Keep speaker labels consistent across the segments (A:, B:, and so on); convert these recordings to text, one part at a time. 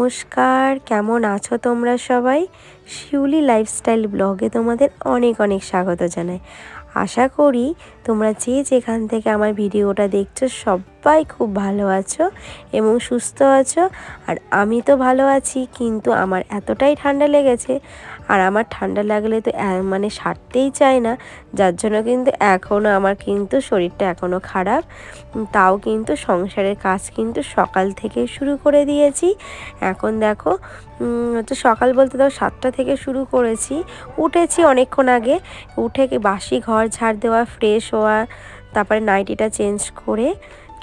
A: নমস্কার, কেমন আছো তোমরা সবাই? শিউলি লাইফস্টাইল ব্লগে তোমাদের অনেক অনেক স্বাগত জানাই। আশা করি তোমরা যে যেখান থেকে আমার ভিডিওটা দেখছো সবাই খুব ভালো আছো এবং সুস্থ আছো। আর আমি তো ভালো আছি, কিন্তু আমার এতটাই ঠান্ডা লেগেছে, আর আমার ঠান্ডা লাগলে তো মানে সারতেই চায় না, যার জন্য কিন্তু এখনও আমার কিন্তু শরীরটা এখনও খারাপ। তাও কিন্তু সংসারের কাজ কিন্তু সকাল থেকে শুরু করে দিয়েছি। এখন দেখো তো সকাল বলতে তো 7টা থেকে শুরু করেছি। উঠেছি অনেকক্ষণ আগে, উঠে বাসি ঘর ঝাড় দেওয়া, ফ্রেশ হওয়া, তারপরে নাইটিটা চেঞ্জ করে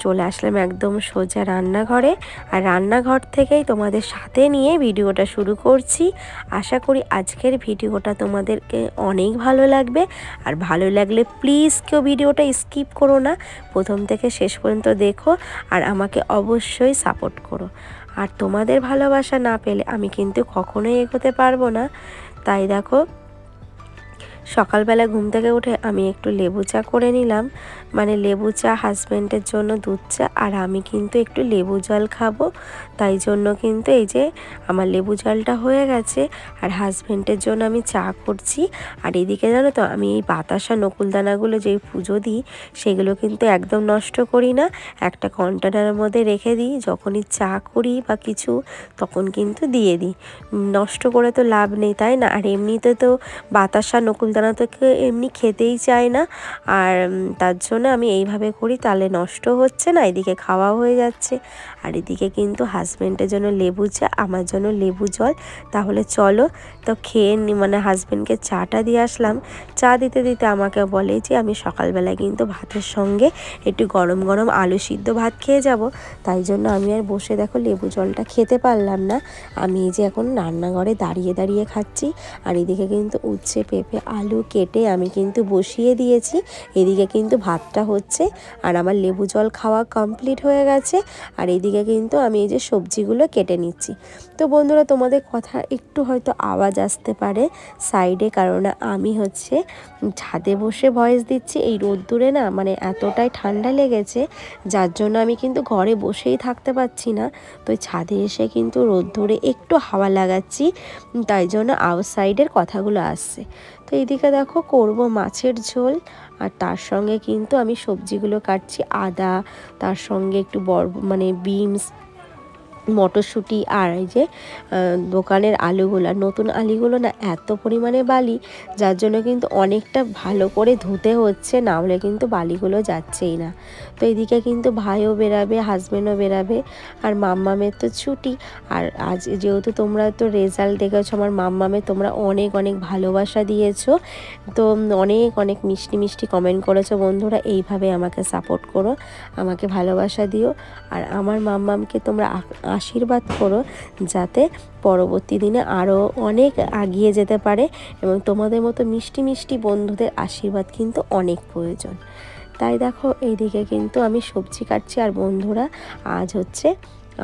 A: চলে আসলাম একদম সোজা রান্নাঘরে। আর রান্নাঘর থেকেই তোমাদের সাথে নিয়ে ভিডিওটা শুরু করছি। আশা করি আজকের ভিডিওটা তোমাদেরকে অনেক ভালো লাগবে। আর ভালো লাগলে প্লিজ কেউ ভিডিওটা স্কিপ করো না, প্রথম থেকে শেষ পর্যন্ত দেখো আর আমাকে অবশ্যই সাপোর্ট করো। আর তোমাদের ভালোবাসা না পেলে আমি কিন্তু কখনোই এগোতে পারবো না। তাই দেখো, সকালবেলা ঘুম থেকে উঠে আমি একটু লেবু চা করে নিলাম, মানে লেবু চা, হাজব্যান্ডের জন্য দুধ চা, আর আমি কিন্তু একটু লেবু জল খাবো। তাই জন্য কিন্তু এই যে আমার লেবু জলটা হয়ে গেছে, আর হাজব্যান্ডের জন্য আমি চা করছি। আর এদিকে জানো তো, আমি এই বাতাসা নকুলদানাগুলো যেই পুজো দিই সেগুলো কিন্তু একদম নষ্ট করি না, একটা কন্টেনারের মধ্যে রেখে দিই। যখনই চা করি বা কিছু তখন কিন্তু দিয়ে দিই, নষ্ট করে তো লাভ নেই, তাই না? আর এমনিতে তো বাতাসা নকুলদানা তো এমনি খেতেই চায় না, আর তার জন্য আমি এইভাবে করি, তাহলে নষ্ট হচ্ছে না, এদিকে খাওয়া হয়ে যাচ্ছে। আর এদিকে কিন্তু হাজব্যান্ডের জন্য লেবু চা, আমার জন্য লেবু জল। তাহলে চলো তো খেয়ে মানে হাজব্যান্ডকে চাটা দিয়ে আসলাম। চা দিতে দিতে আমাকে বলে যে আমি সকালবেলায় কিন্তু ভাতের সঙ্গে একটু গরম গরম আলু সিদ্ধ ভাত খেয়ে যাব। তাই জন্য আমি আর বসে দেখো লেবু জলটা খেতে পারলাম না, আমি এই যে এখন রান্নাঘরে দাঁড়িয়ে দাঁড়িয়ে খাচ্ছি। আর এদিকে কিন্তু উচ্ছে, পেঁপে, আলু কেটে আমি কিন্তু বসিয়ে দিয়েছি, এদিকে কিন্তু ভাতটা হচ্ছে আর আমার লেবু জল খাওয়া কমপ্লিট হয়ে গেছে। আর এদিকে কিন্তু আমি এই যে সবজিগুলো কেটে নিচ্ছি। তো বন্ধুরা, তোমাদের কথা একটু হয়তো আওয়াজ আসতে পারে সাইডে, কারণ আমি হচ্ছে ছাদে বসে ভয়েস দিচ্ছি। এই রোদ্দুরে না মানে এতটাই ঠান্ডা লেগেছে, যার জন্য আমি কিন্তু ঘরে বসেই থাকতে পারছি না, তো ছাদে এসে কিন্তু রোদ্দুরে একটু হাওয়া লাগাচ্ছি, তাই জন্য আউটসাইডের কথাগুলো আসছে। তো এইদিকে দেখো করব মাছের ঝোল, আর তার সঙ্গে কিন্তু আমি সবজিগুলো কাটছি, আদা, তার সঙ্গে একটু মানে বিনস, মটরশুঁটি, আর এই যে দোকানের আলুগুলো, নতুন আলুগুলো না এত পরিমাণে বালি, যার জন্য কিন্তু অনেকটা ভালো করে ধুতে হচ্ছে, না হলে কিন্তু বালিগুলো যাচ্ছেই না। তো এদিকে কিন্তু ভাইও বেরাবে, হাজব্যান্ডও বেরাবে, আর মাম্মামের তো ছুটি। আর আজ যেহেতু তোমরা তো রেজাল্ট দেখেছো আমার মাম্মামের, তোমরা অনেক অনেক ভালোবাসা দিয়েছো, তো অনেক অনেক মিষ্টি মিষ্টি কমেন্ট করেছো বন্ধুরা। এইভাবে আমাকে সাপোর্ট করো, আমাকে ভালোবাসা দিও, আর আমার মাম্মামকে তোমরা আশীর্বাদ করো যাতে পরবর্তী দিনে আরও অনেক এগিয়ে যেতে পারে, এবং তোমাদের মতো মিষ্টি মিষ্টি বন্ধুদের আশীর্বাদ কিন্তু অনেক প্রয়োজন। তাই দেখো এইদিকে কিন্তু আমি সবজি কাটছি। আর বন্ধুরা, আজ হচ্ছে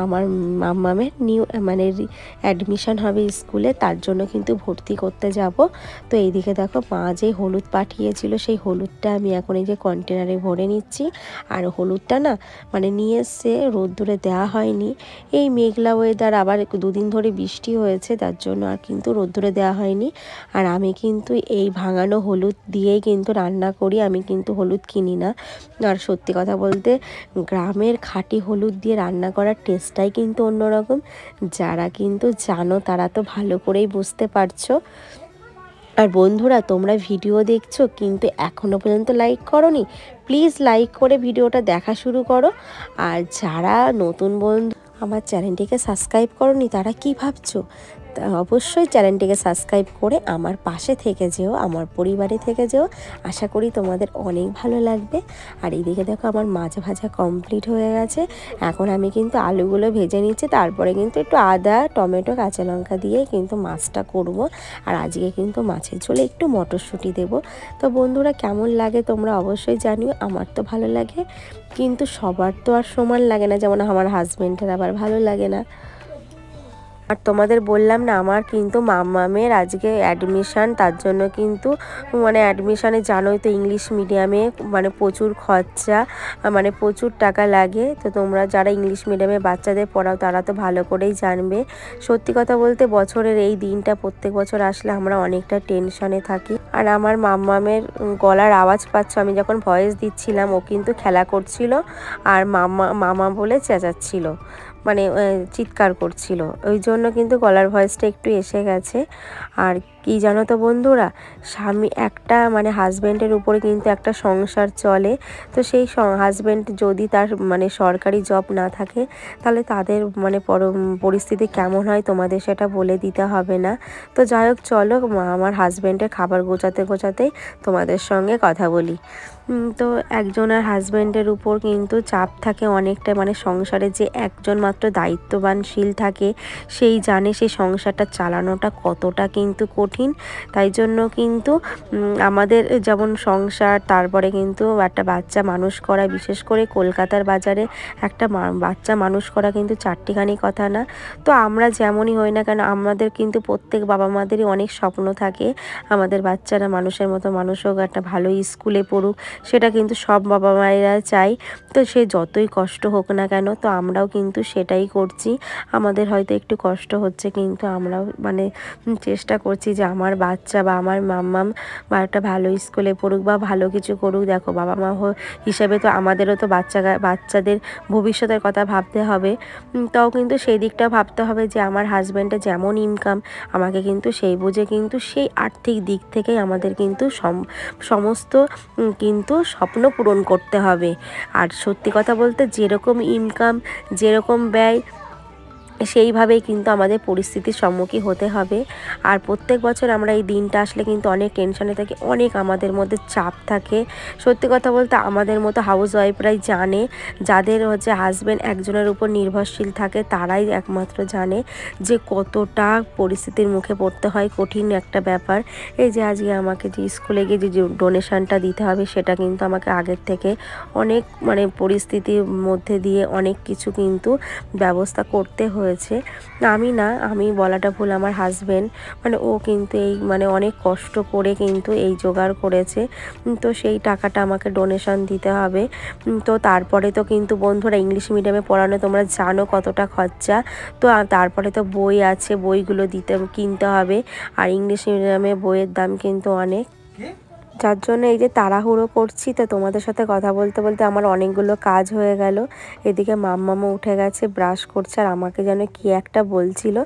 A: আমার মাম্মামের মানে অ্যাডমিশন হবে স্কুলে, তার জন্য কিন্তু ভর্তি করতে যাব। তো এইদিকে দেখো মা যে হলুদ পাঠিয়েছিল সেই হলুদটা আমি এখন এই যে কন্টেনারে ভরে নিচ্ছি। আর হলুদটা না মানে নিয়ে এসে রোদ্দুরে দেওয়া হয়নি, এই মেঘলা ওয়েদার, আবার দুদিন ধরে বৃষ্টি হয়েছে, তার জন্য আর কিন্তু রোদ্দুরে দেওয়া হয়নি। আর আমি কিন্তু এই ভাঙানো হলুদ দিয়েই কিন্তু রান্না করি, আমি কিন্তু হলুদ কিনি না। আর সত্যি কথা বলতে গ্রামের খাঁটি হলুদ দিয়ে রান্না করার টেস্টটাই কিন্তু অন্যরকম, যারা কিন্তু জানো তারা তো ভালো করেই বুঝতে পারছো। আর বন্ধুরা, তোমরা ভিডিও দেখছো কিন্তু এখনও পর্যন্ত লাইক করোনি, প্লিজ লাইক করে ভিডিওটা দেখা শুরু করো। আর যারা নতুন বন্ধু আমার চ্যানেলটিকে সাবস্ক্রাইব করোনি তারা কি ভাবছো, অবশ্যই চ্যানেলটিকে সাবস্ক্রাইব করে আমার পাশে থেকে যেও, আমার পরিবারে থেকে যেও, আশা করি তোমাদের অনেক ভালো লাগবে। আর এইদিকে দেখো আমার মাছ ভাজা কমপ্লিট হয়ে গেছে, এখন আমি কিন্তু আলুগুলো ভেজে নিচ্ছি, তারপরে কিন্তু একটু আদা, টমেটো, কাঁচা লঙ্কা দিয়ে কিন্তু মাছটা করব। আর আজকে কিন্তু মাছের ঝোলে একটু মটরশুঁটি দেবো। তো বন্ধুরা, কেমন লাগে তোমরা অবশ্যই জানিও, আমার তো ভালো লাগে, কিন্তু সবার তো আর সমান লাগে না, যেমন আমার হাজব্যান্ডের আবার ভালো লাগে না। আর তোমাদের বললাম না আমার কিন্তু মাম্মামের আজকে অ্যাডমিশান, তার জন্য কিন্তু মানে অ্যাডমিশানে জানোই তো ইংলিশ মিডিয়ামে মানে প্রচুর খরচা, মানে প্রচুর টাকা লাগে। তো তোমরা যারা ইংলিশ মিডিয়ামে বাচ্চাদের পড়াও তারা তো ভালো করেই জানবে। সত্যি কথা বলতে বছরের এই দিনটা প্রত্যেক বছর আসলে আমরা অনেকটা টেনশনে থাকি। আর আমার মাম্মামের গলার আওয়াজ পাচ্ছ, আমি যখন ভয়েস দিচ্ছিলাম ও কিন্তু খেলা করছিল আর মামা বলে চেঁচাচ্ছিল, মানে চিৎকার করছিল, ওই জন্য কিন্তু গলার ভয়েসটা একটু এসে গেছে। আর কি জানো তো বন্ধুরা, স্বামী একটা মানে হাজব্যান্ডের উপরে কিন্তু একটা সংসার চলে। তো সেই হাজব্যান্ড যদি তার মানে সরকারি জব না থাকে তাহলে তাদের মানে পরিস্থিতি কেমন হয় তোমাদের সেটা বলে দিতে হবে না। তো যাই হোক চলো আমার হাজব্যান্ডের খাবার গোছাতে গোছাতেই তোমাদের সঙ্গে কথা বলি। তো একজনের হাজব্যান্ডের উপর কিন্তু চাপ থাকে অনেকটা, মানে সংসারে যে একজন মাত্র দায়িত্ববানশীল থাকে সেই জানে সেই সংসারটা চালানোটা কতটা কিন্তু কঠিন। তাই জন্য কিন্তু আমাদের যেমন সংসার, তারপরে কিন্তু একটা বাচ্চা মানুষ করা, বিশেষ করে কলকাতার বাজারে একটা বাচ্চা মানুষ করা কিন্তু চারটিখানি কথা না। তো আমরা যেমনই হই না কেন আমাদের কিন্তু প্রত্যেক বাবা মাদেরই অনেক স্বপ্ন থাকে আমাদের বাচ্চারা মানুষের মতো মানুষ হোক, একটা ভালো স্কুলে পড়ুক, সেটা কিন্তু সব বাবা মায়েরা চায়। তো সে যতই কষ্ট হোক না কেন, তো আমরাও কিন্তু সেটাই করছি। আমাদের হয়তো একটু কষ্ট হচ্ছে কিন্তু আমরাও মানে চেষ্টা করছি যে আমার বাচ্চা বা আমার মাম্মাম বা একটা ভালো স্কুলে পড়ুক বা ভালো কিছু করুক। দেখো বাবা মা হিসাবে তো আমাদেরও তো বাচ্চাদের ভবিষ্যতের কথা ভাবতে হবে। তাও কিন্তু সেই দিকটা ভাবতে হবে যে আমার হাজব্যান্ডের যেমন ইনকাম আমাকে কিন্তু সেই বুঝে কিন্তু সেই আর্থিক দিক থেকেই আমাদের কিন্তু সমস্ত কিন্তু স্বপ্ন পূরণ করতে হবে। আর সত্যি কথা বলতে যেরকম ইনকাম যেরকম ব্যয় সেইভাবেই কিন্তু আমাদের পরিস্থিতির সম্মুখীন হতে হবে। আর প্রত্যেক বছর আমরা এই দিনটা আসলে কিন্তু অনেক টেনশনে থাকি, অনেক আমাদের মধ্যে চাপ থাকে। সত্যি কথা বলতে আমাদের মতো হাউস ওয়াইফরাই জানে, যাদের হচ্ছে হাজব্যান্ড একজনের উপর নির্ভরশীল থাকে তারাই একমাত্র জানে যে কতটা পরিস্থিতির মুখে পড়তে হয়, কঠিন একটা ব্যাপার। এই যে আজকে আমাকে যে স্কুলে গিয়ে যে ডোনেশনটা দিতে হবে সেটা কিন্তু আমাকে আগের থেকে অনেক মানে পরিস্থিতির মধ্যে দিয়ে অনেক কিছু কিন্তু ব্যবস্থা করতে হয়েছে। আমি বলাটা ভুল, আমার হাজব্যান্ড মানে ও কিন্তু এই মানে অনেক কষ্ট করে কিন্তু এই জোগাড় করেছে। তো সেই টাকাটা আমাকে ডোনেশন দিতে হবে। তো তারপরে তো কিন্তু বন্ধুরা ইংলিশ মিডিয়ামে পড়ানো তোমরা জানো কতটা খরচা। তো তারপরে তো বই আছে, বইগুলো কিনতে হবে। আর ইংলিশ মিডিয়ামে বইয়ের দাম কিন্তু অনেক, যার জন্য এই যে তাড়াহুড়ো করছি। তো তোমাদের সাথে কথা বলতে বলতে আমার অনেকগুলো কাজ হয়ে গেল। এদিকে মাম্মামও উঠে গেছে, ব্রাশ করছে, আর আমাকে যেন কি একটা বলছিল,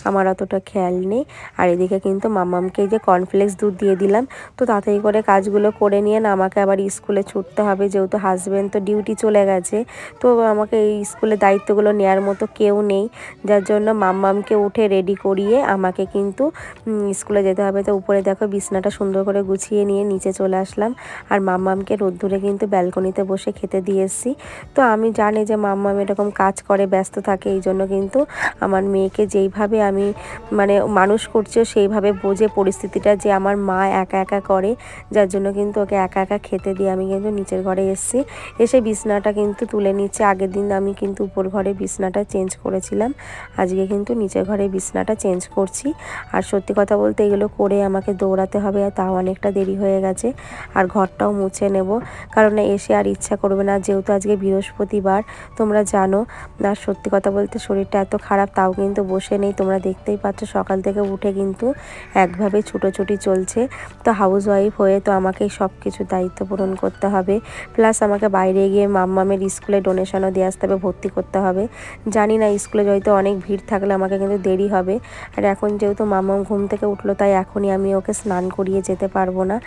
A: আমার অতটা খেয়াল নেই। আর এদিকে কিন্তু মাম্মামকে এই যে কর্নফ্লেক্স দুধ দিয়ে দিলাম। তো তাড়াতাড়ি করে কাজগুলো করে নিয়ে না আমাকে আবার স্কুলে ছুটতে হবে, যেহেতু হাজব্যান্ড তো ডিউটি চলে গেছে। তো আমাকে এই স্কুলের দায়িত্বগুলো নেওয়ার মতো কেউ নেই, যার জন্য মাম্মামকে উঠে রেডি করিয়ে আমাকে কিন্তু স্কুলে যেতে হবে। তো উপরে দেখো বিছনাটা সুন্দর করে গুছিয়ে নিয়ে নিচে চলে আসলাম। আর মাম্মামকে রোদ্দুরে কিন্তু ব্যালকনিতে বসে খেতে দিয়ে এসেছি। তো আমি জানি যে মাম্মাম এরকম কাজ করে ব্যস্ত থাকে, এই জন্য কিন্তু আমার মেয়েকে যেইভাবে আমি মানে মানুষ করছি সেইভাবে বোঝে পরিস্থিতিটা যে আমার মা একা একা করে, যার জন্য কিন্তু ওকে একা একা খেতে দিয়ে আমি কিন্তু নিচের ঘরে এসেছি। এসে বিছনাটা কিন্তু তুলে নিচ্ছে। আগের দিন আমি কিন্তু উপর ঘরে বিছনাটা চেঞ্জ করেছিলাম, আজকে কিন্তু নিচের ঘরে বিছনাটা চেঞ্জ করছি। আর সত্যি কথা বলতে এগুলো করে আমাকে দৌড়াতে হবে, আর তাও অনেকটা দেরি হয়ে গেছে। আর ঘরটাও মুছে নেব, কারণ এসে আর ইচ্ছা করবে না, যেহেতু আজকে বৃহস্পতিবার তোমরা জানো। না সত্যি কথা বলতে শরীরটা এত খারাপ, তাও কিন্তু বসে নেই। তোমরা দেখতেই পাচ্ছ সকাল থেকে উঠে কিন্তু একভাবে ছুটোছুটি চলছে। তো হাউস ওয়াইফ হয়ে তো আমাকে সব কিছু দায়িত্ব পূরণ করতে হবে, প্লাস আমাকে বাইরে গিয়ে মাম্মামের স্কুলে ডোনেশনও দিয়ে আসতে হবে, ভর্তি করতে হবে। জানি না স্কুলে হয়তো অনেক ভিড় থাকলে আমাকে কিন্তু দেরি হবে। আর এখন যেহেতু মাম্মাম ঘুম থেকে উঠলো, তাই এখনই আমি ওকে স্নান করিয়ে যেতে পারবো না।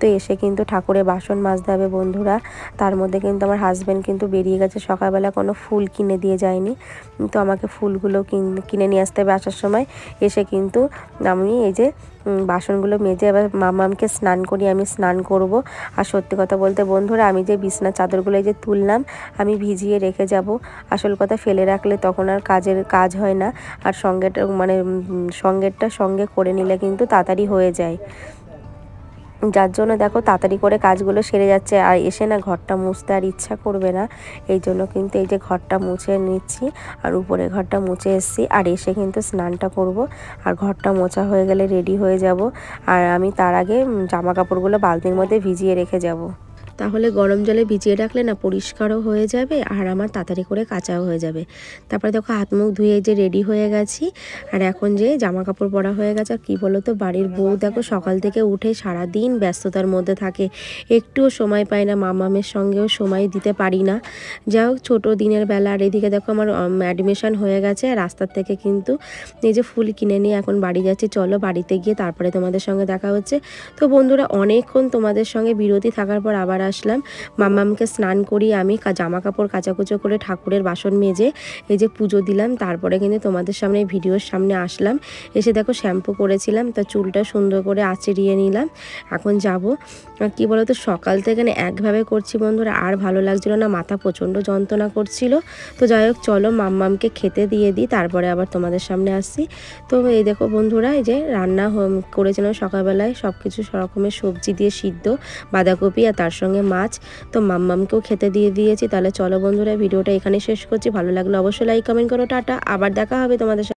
A: তো এসে কিন্তু ঠাকুরের বাসন মাজতে হবে বন্ধুরা। তার মধ্যে কিন্তু আমার হাজব্যান্ড কিন্তু বেরিয়ে গেছে, সকালবেলা কোনো ফুল কিনে দিয়ে যায়নি। তো আমাকে ফুলগুলো কিনে নিয়ে আসতে হবে আসার সময়। এসে কিন্তু আমি এই যে বাসনগুলো মেজে এবার মাম্মামকে স্নান করি, আমি স্নান করব। আর সত্যি কথা বলতে বন্ধুরা আমি যে বিছনার চাদরগুলো এই যে তুললাম আমি ভিজিয়ে রেখে যাব। আসল কথা ফেলে রাখলে তখন আর কাজ হয় না, আর সঙ্গেটা মানে সঙ্গে করে নিলে কিন্তু তাড়াতাড়ি হয়ে যায়। যার জন্য দেখো তাড়াতাড়ি করে কাজগুলো সেরে যাচ্ছে, আর এসে না ঘরটা মুছতে আর ইচ্ছা করবে না। এই জন্য কিন্তু এই যে ঘরটা মুছে নিচ্ছি, আর উপরে ঘরটা মুছে এসেছি, আর এসে কিন্তু স্নানটা করব, আর ঘরটা মোছা হয়ে গেলে রেডি হয়ে যাব। আর আমি তার আগে জামা কাপড়গুলো বালতির মধ্যে ভিজিয়ে রেখে যাব, তাহলে গরম জলে ভিজিয়ে রাখলে না পরিষ্কারও হয়ে যাবে, আর আমার তাড়াতাড়ি করে কাচাও হয়ে যাবে। তারপরে দেখো হাত মুখ ধুয়ে যে রেডি হয়ে গেছি, আর এখন যে জামা কাপড় পরা হয়ে গেছে। আর কী বলো তো, বাড়ির বউ দেখো সকাল থেকে উঠে সারাদিন ব্যস্ততার মধ্যে থাকে, একটুও সময় পায় না, মামামের সঙ্গেও সময় দিতে পারি না। যাই হোক, ছোটো দিনের বেলা। আর এদিকে দেখো আমার অ্যাডমিশন হয়ে গেছে, আর রাস্তার থেকে কিন্তু এই যে ফুল কিনে নিয়ে এখন বাড়ি যাচ্ছি। চলো বাড়িতে গিয়ে তারপরে তোমাদের সঙ্গে দেখা হচ্ছে। তো বন্ধুরা, অনেকক্ষণ তোমাদের সঙ্গে বিরতি থাকার পর আবার আসলাম। মাম্মামকে স্নান করি, আমি জামা কাপড় কাচাকুচো করে ঠাকুরের বাসন মেজে এই যে পুজো দিলাম, তারপরে কিন্তু তোমাদের সামনে ভিডিওর সামনে আসলাম। এসে দেখো শ্যাম্পু করেছিলাম, তা চুলটা সুন্দর করে আঁচড়িয়ে নিলাম। এখন যাব। আর কী বলো তো, সকাল থেকে না একভাবে করছি বন্ধুরা, আর ভালো লাগছিল না, মাথা প্রচণ্ড যন্ত্রণা করছিল। তো যাই হোক, চলো মাম্মামকে খেতে দিয়ে দিই, তারপরে আবার তোমাদের সামনে আসছি। তো এই দেখো বন্ধুরা, এই যে রান্না করেছিলাম সকালবেলায়, সব কিছু রকমের সবজি দিয়ে সিদ্ধ, বাঁধাকপি আর তার সঙ্গে মাছ। তো মাম্মামকেও খেতে দিয়ে দিয়েছি। তাহলে চলো বন্ধুরা, ভিডিওটা এখানে শেষ করছি। ভালো লাগলে অবশ্যই লাইক কমেন্ট করো। টাটা, আবার দেখা হবে তোমাদের সাথে।